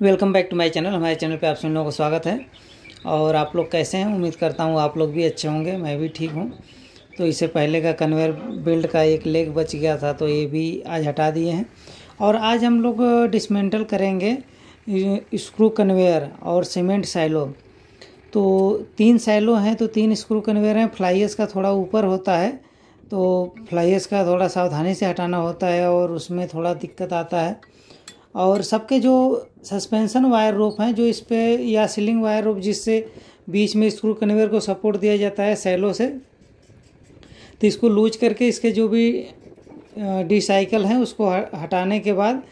Welcome back to my channel. हमारे channel पे आप सभी लोगों का स्वागत है। और आप लोग कैसे हैं? उम्मीद करता हूँ आप लोग भी अच्छे होंगे, मैं भी ठीक हूँ। तो इससे पहले का कन्वेयर बेल्ट का एक लेग बच गया था, तो ये भी आज हटा दिए हैं। और आज हम लोग डिसमेंटल करेंगे स्क्रू कन्वेयर और सीमेंट साइलो। तो 3 साइलो हैं, तो 3 स्क्रू कन्वेयर हैं। फ्लाईएस का थोड़ा ऊपर होता है, तो फ्लाईएस का थोड़ा सावधानी से हटाना होता है और उसमें थोड़ा दिक्कत आता है। और सबके जो सस्पेंशन वायर रोप हैं, जो इस पे या सीलिंग वायर रोप जिससे बीच में स्क्रू कन्वेयर को सपोर्ट दिया जाता है सैलो से, तो इसको लूज करके इसके जो भी डिसाइकल हैं उसको हटाने के बाद,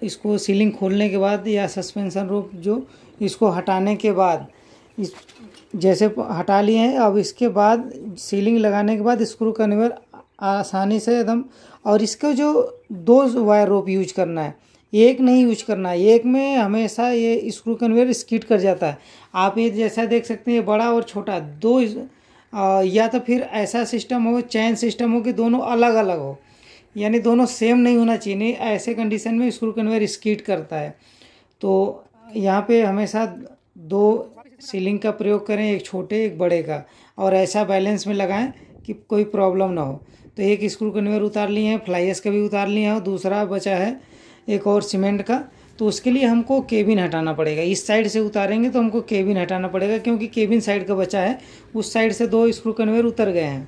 इसको सीलिंग खोलने के बाद या सस्पेंशन रोप जो इसको हटाने के बाद इस जैसे हटा लिए हैं, अब इसके बाद सीलिंग लगाने के बाद स्क्रू कन्वेयर आसानी से एकदम। और इसको जो 2 वायर रोप यूज करना है, एक नहीं यूज करना है। एक में हमेशा ये स्क्रू कन्वेयर स्किड कर जाता है। आप ये जैसा देख सकते हैं, ये बड़ा और छोटा 2 या तो फिर ऐसा सिस्टम हो, चैन सिस्टम हो कि दोनों अलग अलग हो, यानी दोनों सेम नहीं होना चाहिए। नहीं, ऐसे कंडीशन में स्क्रू कन्वेयर स्किड करता है। तो यहाँ पे हमेशा 2 सीलिंग का प्रयोग करें, एक छोटे एक बड़े का, और ऐसा बैलेंस में लगाएं कि कोई प्रॉब्लम ना हो। तो एक स्क्रू कन्वेयर उतार लिए हैं, फ्लाईएस का भी उतार लिए हैं, और दूसरा बचा है एक और सीमेंट का। तो उसके लिए हमको केबिन हटाना पड़ेगा। इस साइड से उतारेंगे तो हमको केबिन हटाना पड़ेगा, क्योंकि केबिन साइड का बचा है, उस साइड से 2 स्क्रू कन्वेयर उतर गए हैं।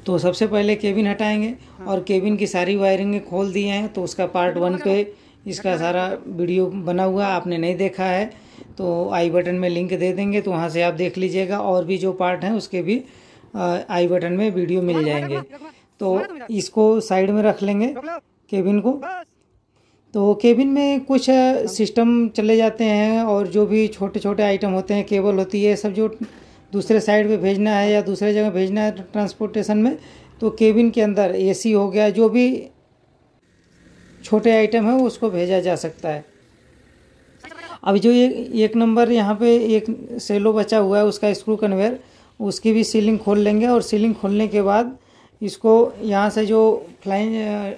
तो सबसे पहले केबिन हटाएंगे, और केबिन की सारी वायरिंग खोल दिए हैं। तो उसका पार्ट 1 पे इसका सारा वीडियो बना हुआ, आपने नहीं देखा है तो आई बटन में लिंक दे देंगे, तो वहाँ से आप देख लीजिएगा। और भी जो पार्ट हैं उसके भी आई बटन में वीडियो मिल जाएंगे। तो इसको साइड में रख लेंगे केबिन को। तो केबिन में कुछ सिस्टम चले जाते हैं, और जो भी छोटे छोटे आइटम होते हैं, केबल होती है, सब जो दूसरे साइड पे भेजना है या दूसरे जगह भेजना है ट्रांसपोर्टेशन में, तो केबिन के अंदर एसी हो गया, जो भी छोटे आइटम है उसको भेजा जा सकता है। अब जो ये 1 नंबर यहाँ पे एक सेलो बचा हुआ है, उसका स्क्रू कन्वेयर, उसकी भी सीलिंग खोल लेंगे। और सीलिंग खोलने के बाद इसको यहाँ से जो फ्लाइंग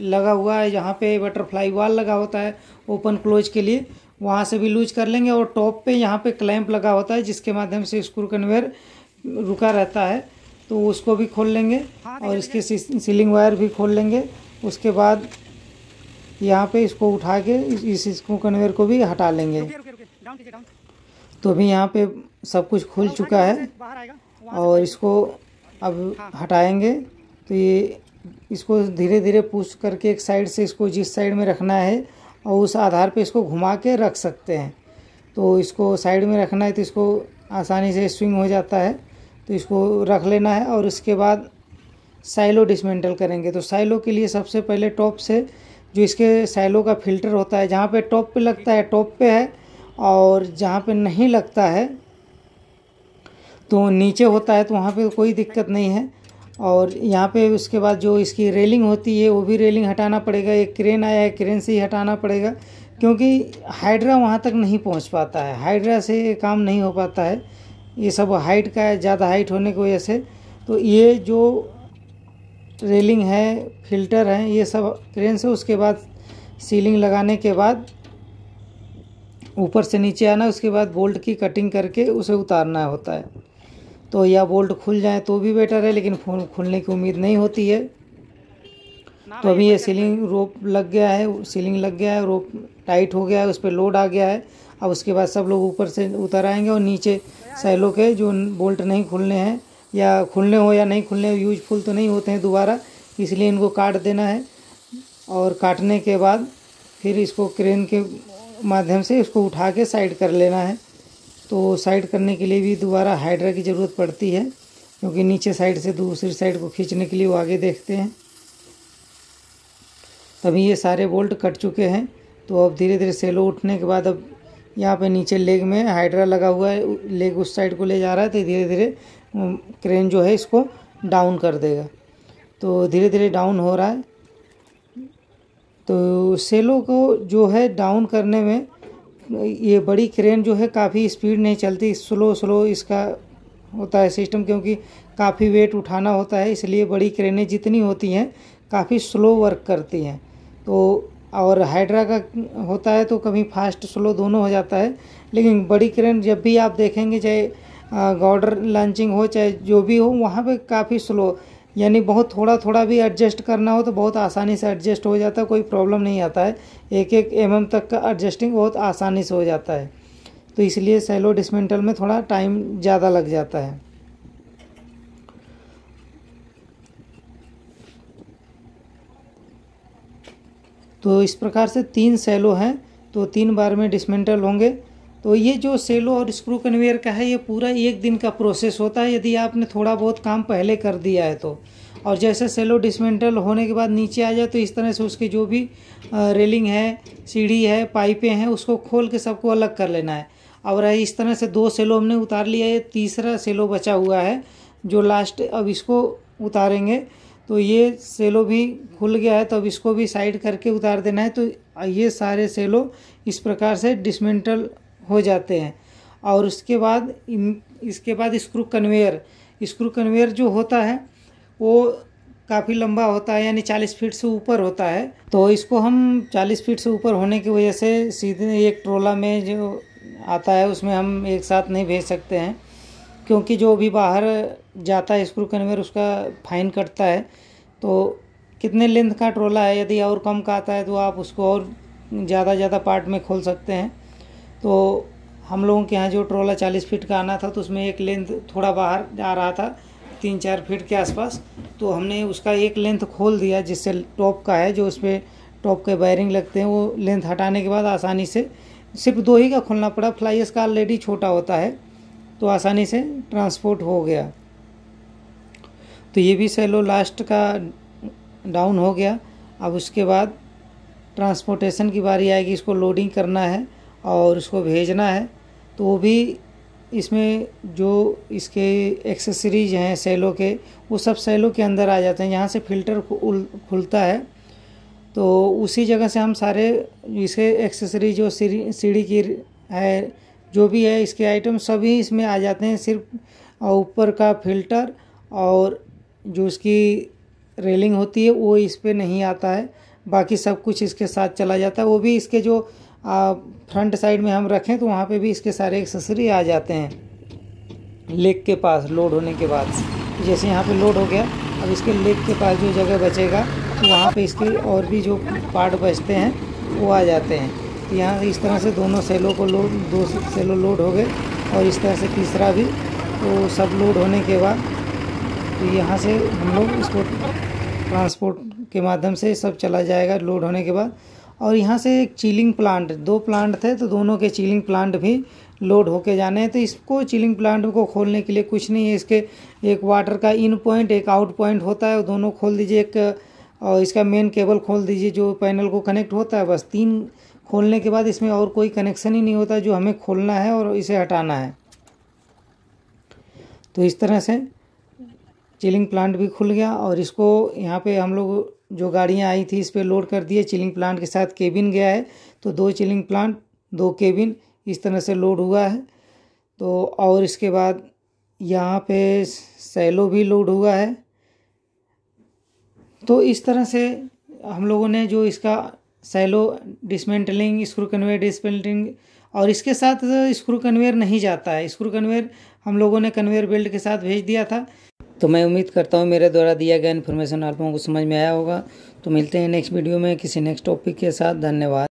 लगा हुआ है, जहाँ पे बटरफ्लाई वाल लगा होता है ओपन क्लोज के लिए, वहाँ से भी लूज कर लेंगे। और टॉप पे यहाँ पे क्लैंप लगा होता है, जिसके माध्यम से स्क्रू कन्वेयर रुका रहता है, तो उसको भी खोल लेंगे। और इसके सीलिंग वायर भी खोल लेंगे। उसके बाद यहाँ पे इसको उठा के इस स्क्रू कन्वेयर को भी हटा लेंगे। तो अभी यहाँ पे सब कुछ खुल चुका है, और इसको अब हटाएंगे। तो ये इसको धीरे धीरे पुश करके एक साइड से इसको जिस साइड में रखना है, और उस आधार पे इसको घुमा के रख सकते हैं। तो इसको साइड में रखना है तो इसको आसानी से स्विंग हो जाता है, तो इसको रख लेना है। और उसके बाद साइलो डिसमेंटल करेंगे। तो साइलो के लिए सबसे पहले टॉप से जो इसके साइलो का फिल्टर होता है, जहाँ पे टॉप पे लगता है टॉप पे है, और जहाँ पे नहीं लगता है तो नीचे होता है, तो वहाँ पे कोई दिक्कत नहीं है। और यहाँ पे उसके बाद जो इसकी रेलिंग होती है, वो भी रेलिंग हटाना पड़ेगा। एक क्रेन आया है, क्रेन से ही हटाना पड़ेगा, क्योंकि हाइड्रा वहाँ तक नहीं पहुँच पाता है। हाइड्रा से काम नहीं हो पाता है, ये सब हाइट का है, ज़्यादा हाइट होने की वजह से। तो ये जो रेलिंग है, फिल्टर हैं, ये सब क्रेन से, उसके बाद सीलिंग लगाने के बाद ऊपर से नीचे आना, उसके बाद बोल्ट की कटिंग करके उसे उतारना होता है। तो या बोल्ट खुल जाए तो भी बेटर है, लेकिन खुलने की उम्मीद नहीं होती है। तो अभी ये सीलिंग रोप लग गया है, सीलिंग लग गया है, रोप टाइट हो गया है, उस पर लोड आ गया है। अब उसके बाद सब लोग ऊपर से उतर आएंगे, और नीचे सैलो के जो बोल्ट नहीं खुलने हैं, या खुलने हो या नहीं खुलने हो, यूजफुल तो नहीं होते हैं दोबारा, इसलिए इनको काट देना है। और काटने के बाद फिर इसको क्रेन के माध्यम से इसको उठा के साइड कर लेना है। तो साइड करने के लिए भी दोबारा हाइड्रा की ज़रूरत पड़ती है, क्योंकि नीचे साइड से दूसरी साइड को खींचने के लिए वो आगे देखते हैं। तभी ये सारे बोल्ट कट चुके हैं। तो अब धीरे धीरे सेलो उठने के बाद, अब यहाँ पे नीचे लेग में हाइड्रा लगा हुआ है, लेग उस साइड को ले जा रहा है, तो धीरे धीरे क्रेन जो है इसको डाउन कर देगा। तो धीरे धीरे डाउन हो रहा है। तो सेलो को जो है डाउन करने में, ये बड़ी क्रेन जो है काफ़ी स्पीड नहीं चलती, स्लो इसका होता है सिस्टम, क्योंकि काफ़ी वेट उठाना होता है, इसलिए बड़ी क्रेनें जितनी होती हैं काफ़ी स्लो वर्क करती हैं। तो और हाइड्रा का होता है तो कभी फास्ट स्लो दोनों हो जाता है। लेकिन बड़ी क्रेन जब भी आप देखेंगे, चाहे गॉर्डर लॉन्चिंग हो चाहे जो भी हो, वहाँ पे काफ़ी स्लो, यानी बहुत थोड़ा थोड़ा भी एडजस्ट करना हो तो बहुत आसानी से एडजस्ट हो जाता है, कोई प्रॉब्लम नहीं आता है। 1-1 mm तक का एडजस्टिंग बहुत आसानी से हो जाता है। तो इसलिए सैलो डिसमेंटल में थोड़ा टाइम ज़्यादा लग जाता है। तो इस प्रकार से 3 सैलो हैं, तो 3 बार में डिसमेंटल होंगे। तो ये जो सेलो और स्क्रू कन्वेयर का है, ये पूरा 1 दिन का प्रोसेस होता है यदि आपने थोड़ा बहुत काम पहले कर दिया है तो। और जैसे सेलो डिसमेंटल होने के बाद नीचे आ जाए तो इस तरह से उसके जो भी रेलिंग है, सीढ़ी है, पाइपें हैं, उसको खोल के सबको अलग कर लेना है। और इस तरह से 2 सेलो हमने उतार लिया है, तीसरा सेलो बचा हुआ है जो लास्ट, अब इसको उतारेंगे। तो ये सेलो भी खुल गया है, तो अब इसको भी साइड करके उतार देना है। तो ये सारे सेलो इस प्रकार से डिसमेंटल हो जाते हैं। और इसके बाद स्क्रू कन्वेयर जो होता है वो काफ़ी लंबा होता है, यानी 40 फीट से ऊपर होता है। तो इसको हम 40 फीट से ऊपर होने की वजह से सीधे एक ट्रोला में जो आता है उसमें हम एक साथ नहीं भेज सकते हैं, क्योंकि जो भी बाहर जाता है स्क्रू कन्वेयर उसका फाइन कटता है। तो कितने लेंथ का ट्रोला है, यदि और कम का आता है तो आप उसको और ज़्यादा पार्ट में खोल सकते हैं। तो हम लोगों के यहाँ जो ट्रोला 40 फीट का आना था तो उसमें एक लेंथ थोड़ा बाहर जा रहा था, 3-4 फीट के आसपास। तो हमने उसका एक लेंथ खोल दिया, जिससे टॉप का है जो उस पर टॉप के वायरिंग लगते हैं, वो लेंथ हटाने के बाद आसानी से सिर्फ 2 ही का खोलना पड़ा। फ्लाइस का ऑलरेडी छोटा होता है तो आसानी से ट्रांसपोर्ट हो गया। तो ये भी सेलो लास्ट का डाउन हो गया। अब उसके बाद ट्रांसपोर्टेशन की बारी आएगी, इसको लोडिंग करना है और उसको भेजना है। तो वो भी इसमें जो इसके एक्सेसरीज हैं सेलो के, वो सब सेलो के अंदर आ जाते हैं। यहाँ से फिल्टर खुलता है तो उसी जगह से हम सारे इसके एक्सेसरी जो सीढ़ी की है, जो भी है इसके आइटम सभी इसमें आ जाते हैं। सिर्फ ऊपर का फिल्टर और जो इसकी रेलिंग होती है वो इस पे नहीं आता है, बाकी सब कुछ इसके साथ चला जाता है। वो भी इसके जो फ्रंट साइड में हम रखें तो वहाँ पे भी इसके सारे एक्सेसरी आ जाते हैं लेग के पास लोड होने के बाद। जैसे यहाँ पे लोड हो गया, अब इसके लेग के पास जो जगह बचेगा तो वहाँ पे इसके और भी जो पार्ट बचते हैं वो आ जाते हैं। तो यहाँ इस तरह से दोनों सेलो को दो सेलो लोड हो गए और इस तरह से तीसरा भी। तो सब लोड होने के बाद तो यहाँ से हम लोग इसको ट्रांसपोर्ट के माध्यम से सब चला जाएगा लोड होने के बाद। और यहाँ से एक चिलिंग प्लांट, 2 प्लांट थे तो दोनों के चिलिंग प्लांट भी लोड होके जाने हैं। तो इसको चिलिंग प्लांट को खोलने के लिए कुछ नहीं है, इसके एक वाटर का इन पॉइंट एक आउट पॉइंट होता है, वो दोनों खोल दीजिए। एक और इसका मेन केबल खोल दीजिए जो पैनल को कनेक्ट होता है। बस 3 खोलने के बाद इसमें और कोई कनेक्शन ही नहीं होता, जो हमें खोलना है और इसे हटाना है। तो इस तरह से चिलिंग प्लांट भी खुल गया। और इसको यहाँ पे हम लोग जो गाड़ियाँ आई थी इस पे लोड कर दिए। चिलिंग प्लांट के साथ केबिन गया है, तो 2 चिलिंग प्लांट 2 केबिन इस तरह से लोड हुआ है। तो और इसके बाद यहाँ पे सैलो भी लोड हुआ है। तो इस तरह से हम लोगों ने जो इसका silo dismantling, screw conveyor dismantling, और इसके साथ स्क्रू कन्वेयर नहीं जाता है। स्क्रू कन्वेयर हम लोगों ने कन्वेयर बेल्ट के साथ भेज दिया था। तो मैं उम्मीद करता हूँ मेरे द्वारा दिया गया इन्फॉर्मेशन आप लोगों को समझ में आया होगा। तो मिलते हैं नेक्स्ट वीडियो में किसी नेक्स्ट टॉपिक के साथ। धन्यवाद।